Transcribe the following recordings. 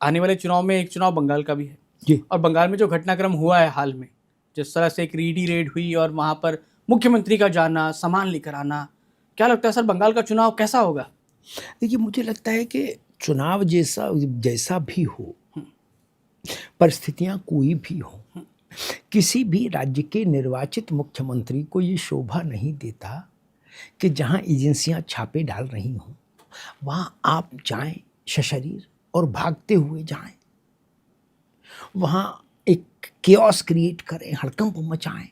आने वाले चुनाव में एक चुनाव बंगाल का भी है जी। और बंगाल में जो घटनाक्रम हुआ है हाल में, जिस तरह से एक ईडी रेड हुई और वहाँ पर मुख्यमंत्री का जाना, सामान लेकर आना, क्या लगता है सर बंगाल का चुनाव कैसा होगा? देखिए, मुझे लगता है कि चुनाव जैसा जैसा भी हो, हम्म, परिस्थितियां कोई भी हो, किसी भी राज्य के निर्वाचित मुख्यमंत्री को ये शोभा नहीं देता कि जहां एजेंसियां छापे डाल रही हों वहां आप जाएं सशरीर और भागते हुए जाएं, वहां एक केओस क्रिएट करें, हड़कंप मचाएं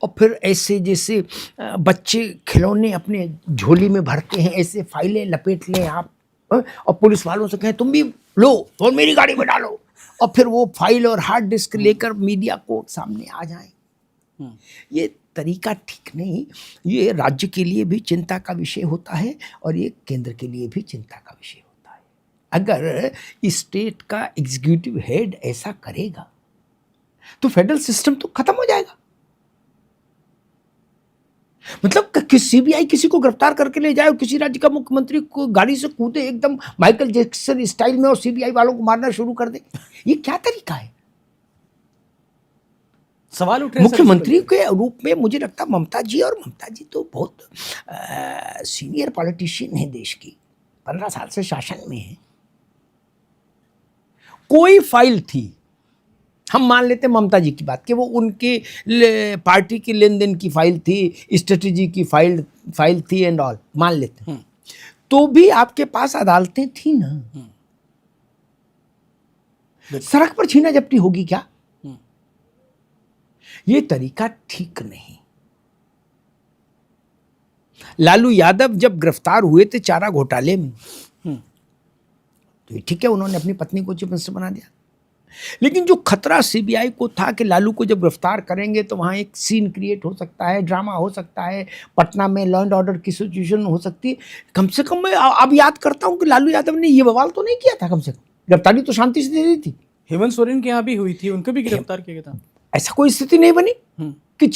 और फिर ऐसे जैसे बच्चे खिलौने अपने झोली में भरते हैं ऐसे फाइलें लपेट लें आप, और पुलिस वालों से कहें तुम भी लो और मेरी गाड़ी में डालो, और फिर वो फाइल और हार्ड डिस्क लेकर मीडिया को सामने आ जाएं। ये तरीका ठीक नहीं। ये राज्य के लिए भी चिंता का विषय होता है और ये केंद्र के लिए भी चिंता का विषय होता है। अगर स्टेट का एग्जीक्यूटिव हेड ऐसा करेगा तो फेडरल सिस्टम तो खत्म हो जाएगा। मतलब कि सीबीआई किसी को गिरफ्तार करके ले जाए और किसी राज्य का मुख्यमंत्री को गाड़ी से कूदे एकदम माइकल जैक्सन स्टाइल में और सीबीआई वालों को मारना शुरू कर दे, ये क्या तरीका है? सवाल उठ रहे हैं मुख्यमंत्री के रूप में मुझे लगता है ममता जी, और ममता जी तो बहुत सीनियर पॉलिटिशियन है देश की, 15 साल से शासन में है। कोई फाइल थी, हम मान लेते ममता जी की बात कि वो उनके पार्टी की लेन देन की फाइल थी, स्ट्रेटेजी की फाइल थी एंड ऑल, मान लेते हैं, तो भी आपके पास अदालतें थी ना। सड़क पर छीना झपटी होगी क्या? ये तरीका ठीक नहीं। लालू यादव जब गिरफ्तार हुए थे चारा घोटाले में, तो ठीक है उन्होंने अपनी पत्नी को चीफ मिनिस्टर बना दिया, लेकिन जो खतरा सीबीआई को था कि लालू को जब गिरफ्तार करेंगे तो वहां एक सीन क्रिएट हो सकता है, ड्रामा हो सकता है, पटना में लॉ एंड ऑर्डर की सिचुएशन हो सकती है। कम से कम मैं अब याद करता हूं कि लालू यादव ने ये बवाल तो नहीं किया था, कम से कम गिरफ्तारी तो शांति से दे दी थी। हेमंत सोरेन के यहाँ भी हुई थी, उनको भी गिरफ्तार किया गया था। ऐसा कोई स्थिति नहीं बनी कि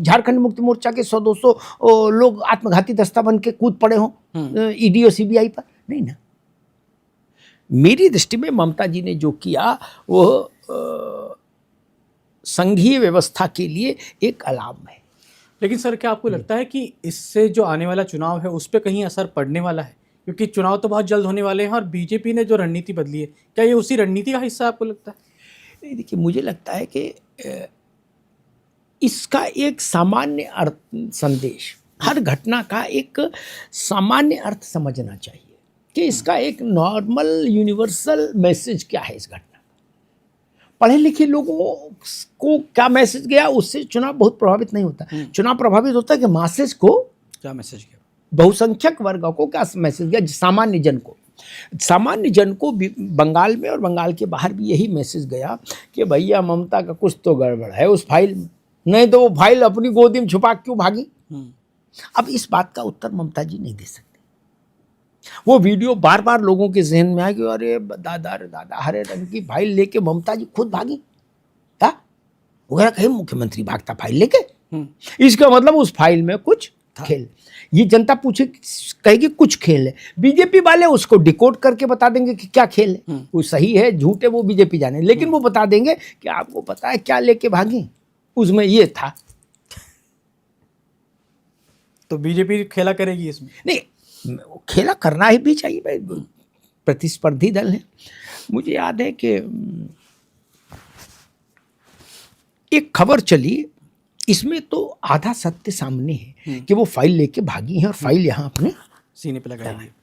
झारखंड मुक्ति मोर्चा के 100-200 लोग आत्मघाती दस्ता बन के कूद पड़े हों ईडी और सीबीआई पर, नहीं ना। मेरी दृष्टि में ममता जी ने जो किया वो संघीय व्यवस्था के लिए एक अलार्म है। लेकिन सर क्या आपको लगता है कि इससे जो आने वाला चुनाव है उस पर कहीं असर पड़ने वाला है? क्योंकि चुनाव तो बहुत जल्द होने वाले हैं और बीजेपी ने जो रणनीति बदली है, क्या ये उसी रणनीति का हिस्सा आपको लगता है? नहीं, देखिए मुझे लगता है कि इसका एक सामान्य अर्थ संदेश, हर घटना का एक सामान्य अर्थ समझना चाहिए कि इसका एक नॉर्मल यूनिवर्सल मैसेज क्या है इस घटना का। पढ़े लिखे लोगों को क्या मैसेज गया उससे चुनाव बहुत प्रभावित नहीं होता। चुनाव प्रभावित होता है कि मासेस को क्या मैसेज गया, बहुसंख्यक वर्ग को क्या मैसेज गया, सामान्य जन को। सामान्य जन को बंगाल में और बंगाल के बाहर भी यही मैसेज गया कि भैया ममता का कुछ तो गड़बड़ है उस फाइल में, नहीं तो वो फाइल अपनी गोदी में छुपा क्यों भागी। अब इस बात का उत्तर ममता जी नहीं दे सकते। वो वीडियो बार बार लोगों के जहन में आया कि अरे दादा रे दादा, हरे रंग की फाइल लेके ममता जी खुद भागी क्या? वगैरह कहीं मुख्यमंत्री भागता फाइल लेके, इसका मतलब उस फाइल में कुछ खेल। ये जनता पूछे कहेगी कुछ खेल है, बीजेपी वाले उसको डिकोड करके बता देंगे कि क्या खेल है, वो सही है झूठ है वो बीजेपी जाने, लेकिन वो बता देंगे कि आपको पता है क्या लेके भागी, उसमें ये था। तो बीजेपी खेला करेगी इसमें? नहीं, खेला करना ही भी चाहिए भाई, प्रतिस्पर्धी दल है। मुझे याद है कि एक खबर चली, इसमें तो आधा सत्य सामने है कि वो फाइल लेके भागी है और फाइल यहां अपने सीने पे लगाई है।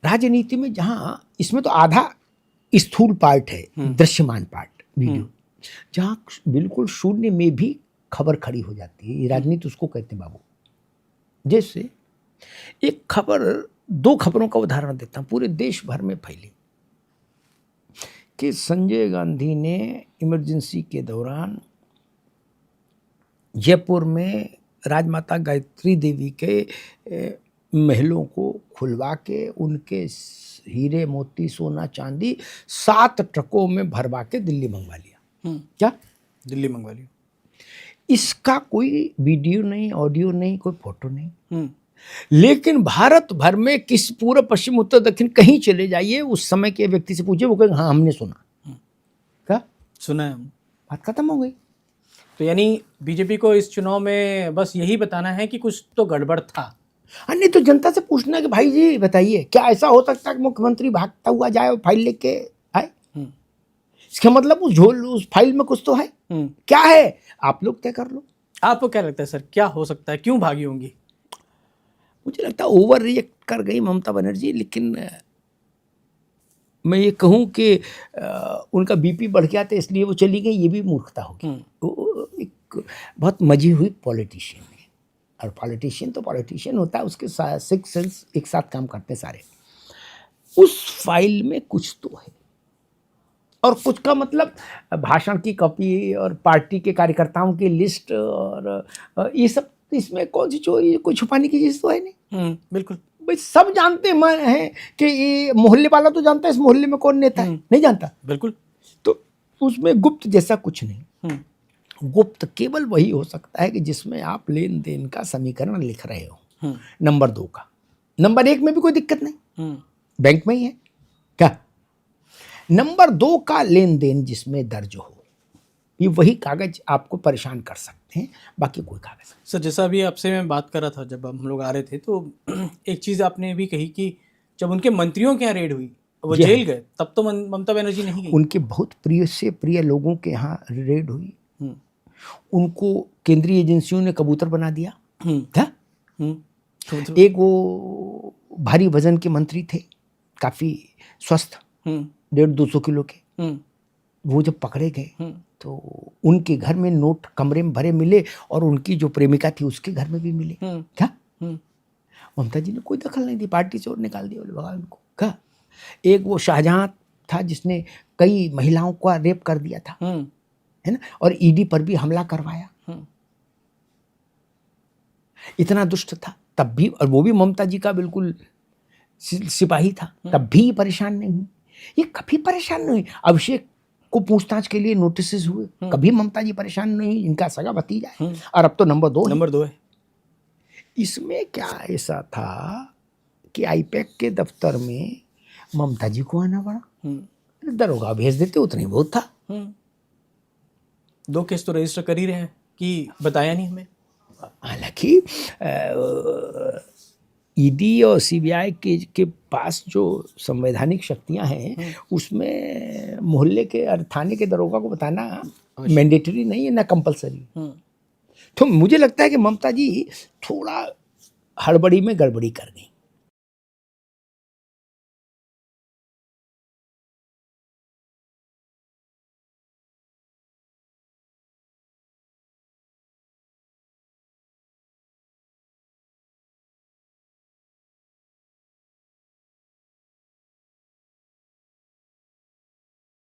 राजनीति में जहां इसमें तो आधा स्थूल पार्ट है, दृश्यमान पार्ट वीडियो, जहां बिल्कुल शून्य में भी खबर खड़ी हो जाती है, राजनीति उसको कहते हैं बाबू। जैसे एक खबर, 2 खबरों का उदाहरण देता हूं, पूरे देश भर में फैली कि संजय गांधी ने इमरजेंसी के दौरान जयपुर में राजमाता गायत्री देवी के महलों को खुलवा के उनके हीरे मोती सोना चांदी 7 ट्रकों में भरवा के दिल्ली मंगवा लिया। क्या दिल्ली मंगवा लिया? इसका कोई वीडियो नहीं, ऑडियो नहीं, कोई फोटो नहीं। लेकिन भारत भर में किस पूर्व पश्चिम उत्तर दक्षिण कहीं चले जाइए, उस समय के व्यक्ति से पूछिए, वो कहेंगे हाँ हमने सुना। क्या सुना है हम। बात खत्म हो गई। तो यानी बीजेपी को इस चुनाव में बस यही बताना है कि कुछ तो गड़बड़ था। नहीं तो जनता से पूछना कि भाई जी बताइए, क्या ऐसा हो सकता है कि मुख्यमंत्री भागता हुआ जाए और फाइल लेके आए? इसका मतलब उस फाइल में कुछ तो है। क्या है आप लोग तय कर लो। आपको क्या लगता है सर, क्या हो सकता है, क्यों भागी होंगी? मुझे लगता है ओवर रिएक्ट कर गई ममता बनर्जी, लेकिन मैं ये कहूँ कि उनका बीपी बढ़ गया था इसलिए वो चली गई, ये भी मूर्खता होगी। वो एक बहुत मजी हुई पॉलिटिशियन है, और पॉलिटिशियन तो पॉलिटिशियन होता है, उसके सिक्स सेंस एक साथ काम करते हैं सारे। उस फाइल में कुछ तो है, और कुछ का मतलब भाषण की कॉपी और पार्टी के कार्यकर्ताओं की लिस्ट और ये सब, इसमें कौन सी चोरी, कोई छुपाने की चीज़ तो है नहीं। बिल्कुल भाई सब जानते हैं कि ये मोहल्ले वाला तो जानता है इस मोहल्ले में कौन नेता है, नहीं जानता। बिल्कुल। तो उसमें गुप्त जैसा कुछ नहीं। गुप्त केवल वही हो सकता है कि जिसमें आप लेन देन का समीकरण लिख रहे हो, नंबर 2 का। नंबर 1 में भी कोई दिक्कत नहीं, बैंक में ही है क्या। नंबर 2 का लेन देन जिसमें दर्ज हो, ये वही कागज आपको परेशान कर सकते हैं, बाकी कोई कागज। सर जैसा अभी आपसे मैं बात कर रहा था, जब हम लोग आ रहे थे, तो एक चीज़ आपने भी कही कि जब उनके मंत्रियों के यहाँ रेड हुई, वो जेल गए, तब तो ममता बनर्जी नहीं गई। उनके बहुत प्रिय से प्रिय लोगों के यहाँ रेड हुई, उनको केंद्रीय एजेंसियों ने कबूतर बना दिया था। एक वो भारी वजन के मंत्री थे, काफी स्वस्थ, 150-200 किलो के, वो जब पकड़े गए तो उनके घर में नोट कमरे में भरे मिले, और उनकी जो प्रेमिका थी उसके घर में भी मिले। क्या ममता जी ने कोई दखल नहीं दी, पार्टी से और निकाल दिया, बोले भगा उनको। क्या एक वो शाहजहां था जिसने कई महिलाओं का रेप कर दिया था, है ना, और ईडी पर भी हमला करवाया, इतना दुष्ट था तब भी, और वो भी ममता जी का बिल्कुल सिपाही था, तब भी परेशान नहीं हुई। ये कभी परेशान नहीं। अभिषेक को पूछताछ के लिए नोटिस हुए, कभी ममता जी परेशान नहीं, इनका सगा भतीजा है, और अब तो नंबर 2 है। इसमें क्या ऐसा था कि आईपैक के दफ्तर में ममता जी को आना पड़ा, दरोगा भेज देते, उतनी बहुत था। 2 केस तो रजिस्टर कर ही रहे हैं कि बताया नहीं हमें। हालांकि ईडी और सीबीआई के पास जो संवैधानिक शक्तियां हैं, उसमें मोहल्ले के और थाने के दरोगा को बताना मैंडेटरी नहीं है, ना कंपलसरी। तो मुझे लगता है कि ममता जी थोड़ा हड़बड़ी में गड़बड़ी कर गई।